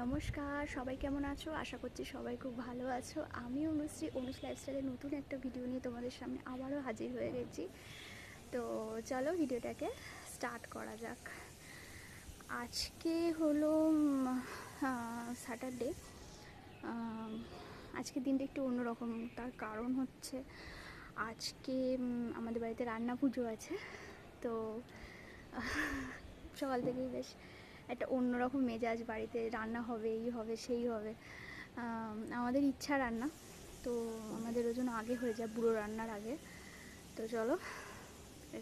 নমস্কার, সবাই কেমন আছো? আশা করছি সবাই খুব ভালো আছো। আমি অনুশ্রী, অনুষ লাইফস্টাইলের নতুন একটা ভিডিও নিয়ে তোমাদের সামনে আবারও হাজির হয়ে গেছি। তো চলো ভিডিওটাকে স্টার্ট করা যাক। আজকে হলো স্যাটারডে। আজকের দিনটা একটু অন্যরকম, তার কারণ হচ্ছে আজকে আমাদের বাড়িতে রান্না পুজো আছে। তো সকাল থেকেই বেশ একটা অন্যরকম মেজাজ, বাড়িতে রান্না হবে, এই হবে সেই হবে। আমাদের ইচ্ছা রান্না, তো আমাদের ওই জন্য আগে হয়ে যায়, বুড়ো রান্নার আগে। তো চলো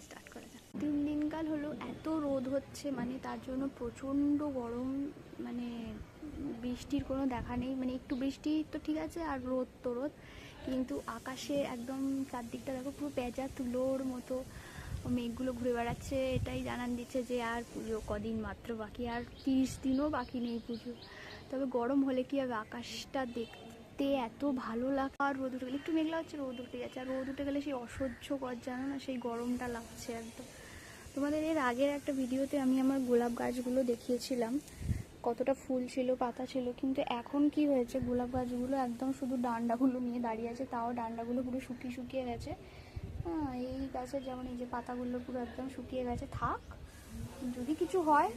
স্টার্ট করা যাক। দিনকাল হলো এত রোদ হচ্ছে, মানে তার জন্য প্রচণ্ড গরম, মানে বৃষ্টির কোনো দেখা নেই। মানে একটু বৃষ্টি তো ঠিক আছে, আর রোদ তো রোদ, কিন্তু আকাশে একদম চারদিকটা দেখো পুরো পেঁচা তুলোর মতো মেঘগুলো ঘুরে বেড়াচ্ছে। এটাই জানান দিচ্ছে যে আর পুজো কদিন মাত্র বাকি, আর 30 দিনও বাকি নেই পুজো। তবে গরম হলে কি হবে, আকাশটা দেখতে এত ভালো লাগে। আর রোদ উঠে গেলে একটু মেঘলা হচ্ছে, রোদ উঠে যাচ্ছে, আর রোদ উঠে গেলে সেই অসহ্যকর, জানো না, সেই গরমটা লাগছে একদম। তোমাদের এর আগের একটা ভিডিওতে আমি আমার গোলাপ গাছগুলো দেখিয়েছিলাম, কতটা ফুল ছিল, পাতা ছিল, কিন্তু এখন কি হয়েছে, গোলাপ গাছগুলো একদম শুধু ডান্ডাগুলো নিয়ে দাঁড়িয়ে আছে, তাও ডান্ডাগুলো পুরো শুকিয়ে গেছে। হ্যাঁ, এই গাছের যেমন এই যে পাতাগুলো পুরো একদম শুকিয়ে গেছে। থাক, যদি কিছু হয়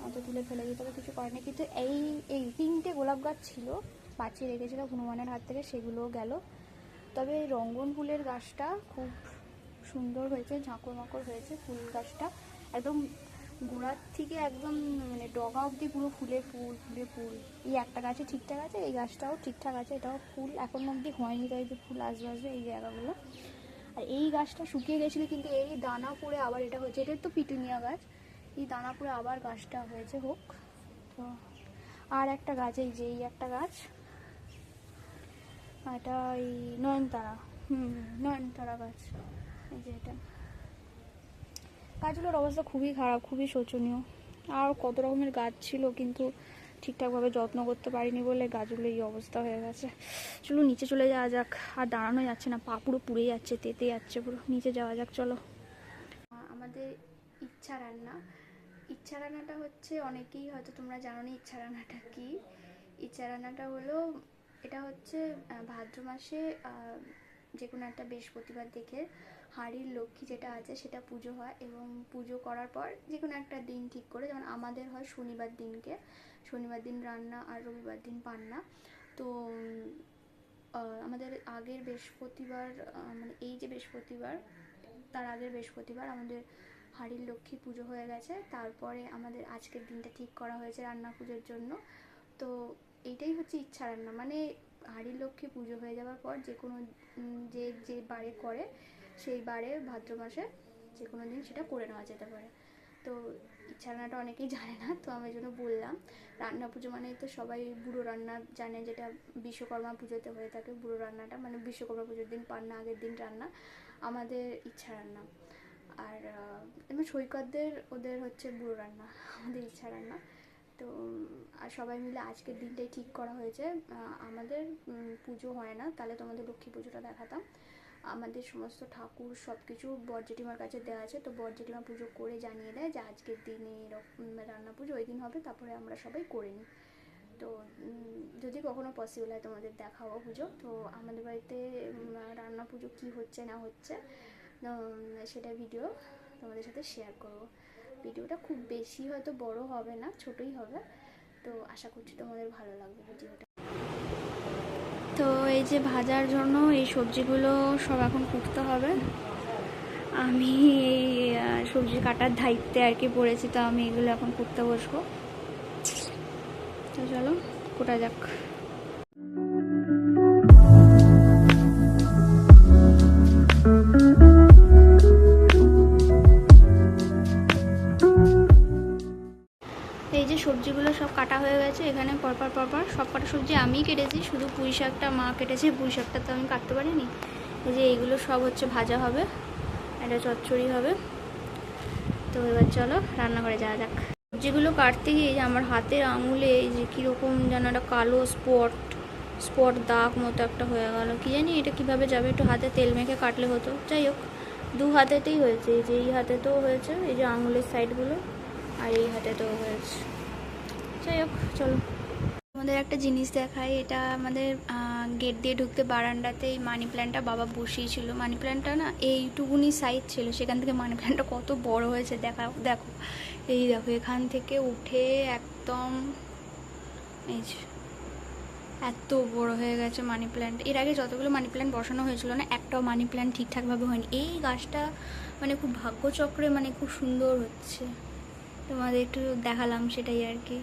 হয়তো তুলে ফেলে দিতে হবে, কিছু করে না। কিন্তু এই এই 3টে গোলাপ গাছ ছিল, বাঁচিয়ে রেখেছিল হনুমানের হাত থেকে, সেগুলোও গেল। তবে এই রঙ্গন ফুলের গাছটা খুব সুন্দর হয়েছে, ঝাঁকড় মাকড় হয়েছে ফুল গাছটা, একদম গোড়ার থেকে একদম মানে ডগা অবধি পুরো ফুলে ফুল। এই একটা গাছে ঠিকঠাক আছে, এই গাছটাও ঠিকঠাক আছে, এটাও ফুল এখন অবধি হয়নি, তাই যে ফুল আসবে এই জায়গাগুলো। আর এই গাছটা শুকিয়ে গেছিলো, কিন্তু এই দানা পড়ে আবার এটা হয়েছে। এটা তো পিটুনিয়া গাছ, এই দানা পড়ে আবার গাছটা হয়েছে, হোক। তো আর একটা গাছ, এই যে এই একটা গাছ, এটা এই নয়নতারা, নয়নতারা গাছ, এই যে এটা। গাছগুলোর অবস্থা খুবই খারাপ, খুবই শোচনীয়। আর কত রকমের গাছ ছিল, কিন্তু ঠিকঠাকভাবে যত্ন করতে পারিনি বলে গাছগুলো এই অবস্থা হয়ে গেছে। চলো নিচে চলে যাওয়া যাক, আর দাঁড়ানো যাচ্ছে না, পা পুরো পুড়ে যাচ্ছে, তেতে যাচ্ছে পুরো। নিচে যাওয়া যাক চলো। আমাদের ইচ্ছা রান্নাটা হচ্ছে, অনেকেই হয়তো তোমরা জানো না ইচ্ছা রান্নাটা কি। ইচ্ছা রান্নাটা হলো, এটা হচ্ছে ভাদ্র মাসে যে কোনো একটা বৃহস্পতিবার দেখে হাড়ির লক্ষ্মী যেটা আছে সেটা পুজো হয়, এবং পুজো করার পর যে কোনো একটা দিন ঠিক করে, যেমন আমাদের হয় শনিবার দিন রান্না, আর রবিবার দিন পান্না। তো আমাদের আগের বৃহস্পতিবার, মানে এই যে বৃহস্পতিবার, তার আগের বৃহস্পতিবার আমাদের হাড়ির লক্ষ্মী পুজো হয়ে গেছে। তারপরে আমাদের আজকের দিনটা ঠিক করা হয়েছে রান্না পুজোর জন্য। তো এইটাই হচ্ছে ইচ্ছা রান্না, মানে হাড়ির লক্ষ্মী পুজো হয়ে যাওয়ার পর যে কোনো যে বারে করে, সেই বারে ভাদ্র মাসে যে কোনো দিন সেটা করে নেওয়া যেতে পারে। তো ইচ্ছা রান্নাটা অনেকেই জানে না, তো আমি এই জন্য বললাম। রান্না পুজো মানে তো সবাই বুড়ো রান্না জানে, যেটা বিশ্বকর্মা পুজোতে হয়ে থাকে বুড়ো রান্নাটা, মানে বিশ্বকর্মা পুজোর দিন পান্না, আগের দিন রান্না। আমাদের ইচ্ছা রান্না। আর এমনি সৈকতদের ওদের হচ্ছে বুড়ো রান্না, আমাদের ইচ্ছা রান্না। তো আর সবাই মিলে আজকের দিনটাই ঠিক করা হয়েছে। আমাদের পুজো হয় না, তাহলে তোমাদের লক্ষ্মী পুজোটা দেখাতাম। আমাদের সমস্ত ঠাকুর সব কিছু বর জেঠিমার কাছে দেওয়া আছে, তো বর জেঠিমা পুজো করে জানিয়ে দেয় যে আজকের দিনে এরকম রান্না পুজো ওই দিন হবে, তারপরে আমরা সবাই করে নিই। তো যদি কখনো পসিবল হয় তোমাদের দেখাবো পুজো। তো আমাদের বাড়িতে রান্না পুজো কী হচ্ছে না হচ্ছে সেটা ভিডিও তোমাদের সাথে শেয়ার করব। ভিডিওটা খুব বেশি হয়তো বড় হবে না, ছোটই হবে। তো আশা করছি তোমাদের ভালো লাগবে ভিডিওটা। তো এই যে ভাজার জন্য এই সবজিগুলো সব এখন কুটতে হবে। আমি এই সবজি কাটার দায়িত্বে আর কি পড়েছি, তো আমি এগুলো এখন কুটতে বসবো। তো চলো কোটা যাক। এই যে সবজিগুলো সব কাটা হয়ে গেছে, এখানে পরপর সব কটা সবজি আমিই কেটেছি, শুধু পুঁই শাকটা মা কেটেছে, পুঁই শাকটা তো আমি কাটতে পারিনি। এই যে এইগুলো সব হচ্ছে ভাজা হবে, এটা চচ্চড়ি হবে। তো এবার চলো রান্নাঘরে যাওয়া যাক। সবজিগুলো কাটতে গিয়ে আমার হাতের আঙুলে এই যে কীরকম যেন একটা কালো স্পট দাগ মতো একটা হয়ে গেল, কি জানি এটা কিভাবে যাবে। একটু হাতে তেল মেখে কাটলে হতো। যাই হোক, দু হাতেতেই হয়েছে, এই যে এই হাতেতেও হয়েছে, এই যে আঙুলের সাইডগুলো, আর এই হাতেতেও হয়েছে। যাই হোক চলো। আমাদের একটা জিনিস দেখায়, এটা আমাদের গেট দিয়ে ঢুকতে বারান্দাতে এই মানি প্ল্যান্টটা বাবা বসিয়েছিল। মানি প্ল্যান্টটা না এইটুকুনি সাইজ ছিল, সেখান থেকে মানি প্ল্যান্টটা কত বড় হয়েছে দেখো। এই দেখো এখান থেকে উঠে একদম এই যে এত বড় হয়ে গেছে মানি প্ল্যান্ট। এর আগে যতগুলো মানি প্ল্যান্ট বসানো হয়েছিল না, একটাও মানি প্ল্যান্ট ঠিকঠাকভাবে হয়নি। এই গাছটা মানে খুব ভাগ্যচক্রে মানে খুব সুন্দর হচ্ছে, তোমাদের একটু দেখালাম সেটাই আর কি।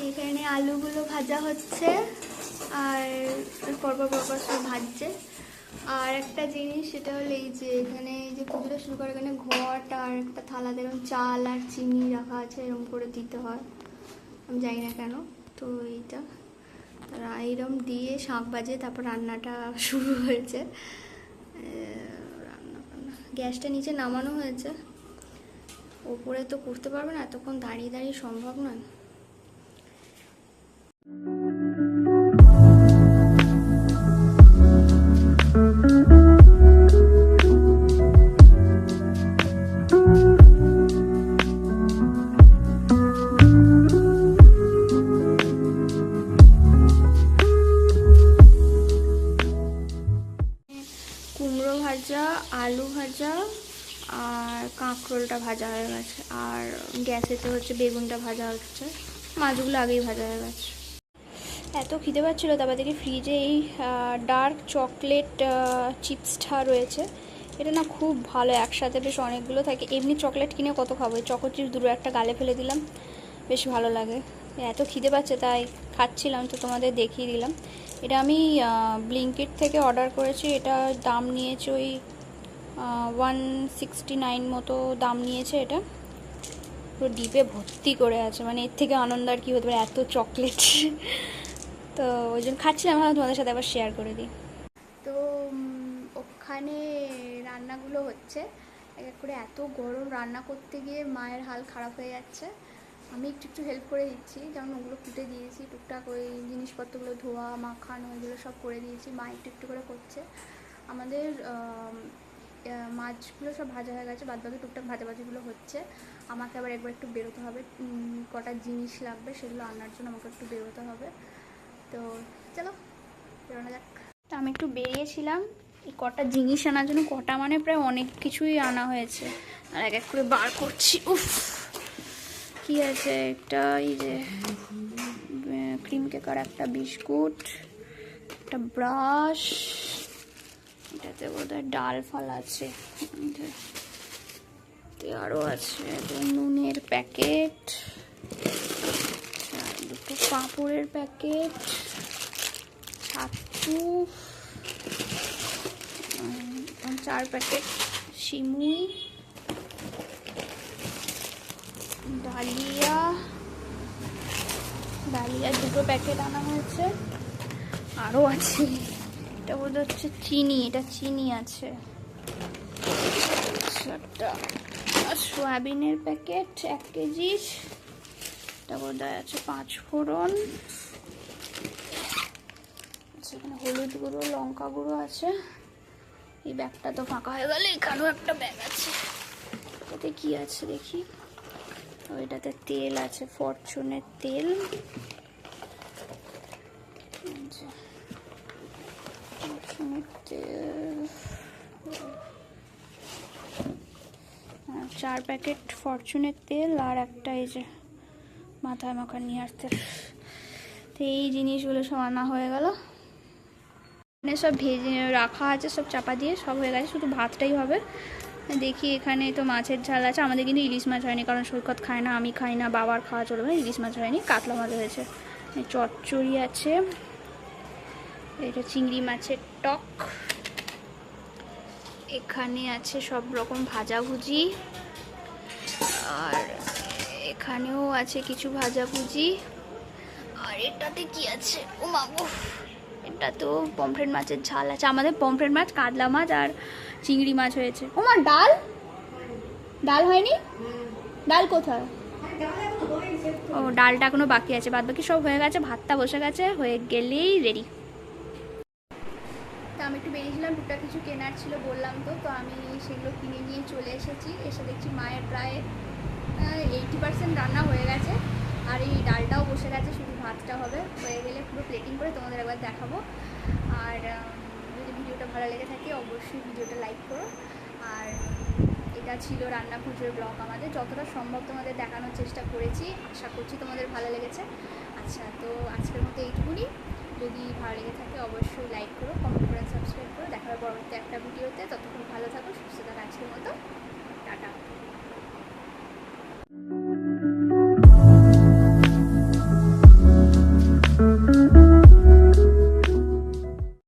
এখানে আলুগুলো ভাজা হচ্ছে আর পরপর সব ভাজছে। আর একটা জিনিস সেটা হলো এই যে এখানে এই যে পুজোটা শুরু করে এখানে ঘট আর একটা থালাতে এরকম চাল আর চিনি রাখা আছে, এরকম করে দিতে হয়, আমি জানি না কেন। তো এইটা এইরকম দিয়ে শাঁখ বাজে তারপর রান্নাটা শুরু হয়েছে। গ্যাসটা নিচে নামানো হয়েছে, ওপরে তো করতে পারবে না, এতক্ষণ দাঁড়িয়ে দাঁড়িয়ে সম্ভব নয়। কুমড়ো ভাজা, আলু ভাজা আর কাঁকরোলটা ভাজা হয়ে গেছে, আর গ্যাসেতে হচ্ছে বেগুনটা ভাজা হচ্ছে, মাছগুলো আগেই ভাজা হয়ে গেছে। এত খিদে পাচ্ছিলো, তারপর দেখি ফ্রিজে এই ডার্ক চকলেট চিপসটা রয়েছে। এটা না খুব ভালো, একসাথে বেশ অনেকগুলো থাকে। এমনি চকলেট কিনে কত খাবো, চকো চিপস দুটো একটা গালে ফেলে দিলাম, বেশ ভালো লাগে। এত খিদে পাচ্ছে তাই খাচ্ছিলাম, তো তোমাদের দেখিয়ে দিলাম। এটা আমি ব্লিঙ্কিট থেকে অর্ডার করেছি। এটা দাম নিয়েছে ওই 169 মতো দাম নিয়েছে। এটা পুরো ডিপে ভর্তি করে আছে, মানে এর থেকে আনন্দ আর কি হতে পারে, এত চকলেট। তো ওই জন্য খাচ্ছিলাম, ভাবলাম তোমাদের সাথে আবার শেয়ার করে দিই। তো ওখানে রান্নাগুলো হচ্ছে এক এক করে, এত গরম, রান্না করতে গিয়ে মায়ের হাল খারাপ হয়ে যাচ্ছে। আমি একটু হেল্প করে দিচ্ছি, যেমন ওগুলো কুটে দিয়েছি, টুকটাক ওই জিনিসপত্রগুলো ধোয়া মাখানো এগুলো সব করে দিয়েছি, মা একটু করে করছে। আমাদের মাছগুলো সব ভাজা হয়ে গেছে, বাদবাকি টুকটাক ভাজাভাজিগুলো হচ্ছে। আমাকে আবার একবার একটু বেরোতে হবে, কটা জিনিস লাগবে সেগুলো আনার জন্য আমাকে একটু বেরোতে হবে। তো চলো বেরোনো যাক। তো আমি একটু বেরিয়েছিলাম এই কটা জিনিস আনার জন্য, কটা মানে প্রায় অনেক কিছুই আনা হয়েছে, আর এক এক করে বার করছি। উফ কি আছে, একটা এই যে ক্রিম কেকার, একটা বিস্কুট, একটা ব্রাশ, এটাতে বোধহয় ডাল ফাল আছে, আরও আছে নুনের প্যাকেট, দুটো পাঁপড়ের প্যাকেট, ছাতু, 4 প্যাকেট সিমুই, ডালিয়া 2 প্যাকেট আনা হয়েছে, আরও আছে। এটা বোধ হচ্ছে চিনি, এটা চিনি আছে একটা, সয়াবিনের প্যাকেট 1 কেজি, এটা বোধ আছে 5 ফোড়ন, এখানে হলুদ গুঁড়ো, লঙ্কা গুঁড়ো আছে। এই ব্যাগটা তো ফাঁকা হয়ে গেল, এখানেও একটা ব্যাগ আছে, এটাতে কি আছে দেখি। ওইটাতে তেল আছে, ফরচুনের তেল, তেল 4 প্যাকেট ফরচুনের তেল, আর একটা এই যে মাথায় মাখা নিয়ে আসতে। তো এই জিনিসগুলো সব আনা হয়ে গেল, এখানে সব ভেজে রাখা আছে, সব চাপা দিয়ে সব হয়ে গেছে, শুধু ভাতটাই হবে। দেখি এখানে তো মাছের ঝাল আছে, আমাদের কিন্তু ইলিশ মাছ হয়নি, কারণ সৈকত খায় না, আমি খাই না, বাবার খাওয়া চলবে না, ইলিশ মাছ হয়নি, কাতলা মাছ হয়েছে। চচ্চড়ি আছে, এটা চিংড়ি মাছের টক, এখানে আছে সব রকম ভাজাভুজি, আর এখানেও আছে কিছু ভাজাভুজি, আর এটাতে কি আছে, ও মাগো, এটা তো পমফ্রেট মাছের ঝাল আছে। আমাদের পমফ্রেট মাছ, কাতলা মাছ আর চিংড়ি মাছ হয়েছে। ও মা, ডাল ডাল হয়নি, ডাল কোথায়? ও ডালটা এখনো বাকি আছে, বাদ বাকি সব হয়ে গেছে, ভাতটা বসে গেছে, হয়ে গেলেই রেডি। তো আমি একটু বেরিয়েছিলাম, টুকটাক কিছু কেনার ছিল বললাম তো, তো আমি সেগুলো কিনে নিয়ে চলে এসেছি। এসে দেখছি মায়ের প্রায় 80% রান্না হয়ে গেছে, আর এই ডালটাও বসে গেছে, শুধু ভাতটা হবে। হয়ে গেলে পুরো প্লেটিং করে তোমাদের একবার দেখাবো। আর যদি ভিডিওটা ভালো লেগে থাকে অবশ্যই ভিডিওটা লাইক করো। আর এটা ছিল রান্না পুজোর ব্লগ আমাদের, যতটা সম্ভব তোমাদের দেখানোর চেষ্টা করেছি, আশা করছি তোমাদের ভালো লেগেছে। আচ্ছা, তো আজকের মতো এইটুকুনি। যদি ভালো লেগে থাকে অবশ্যই লাইক করো, কমেন্ট করে সাবস্ক্রাইব করো। দেখা হবে পরবর্তী একটা ভিডিওতে। ততক্ষণ ভালো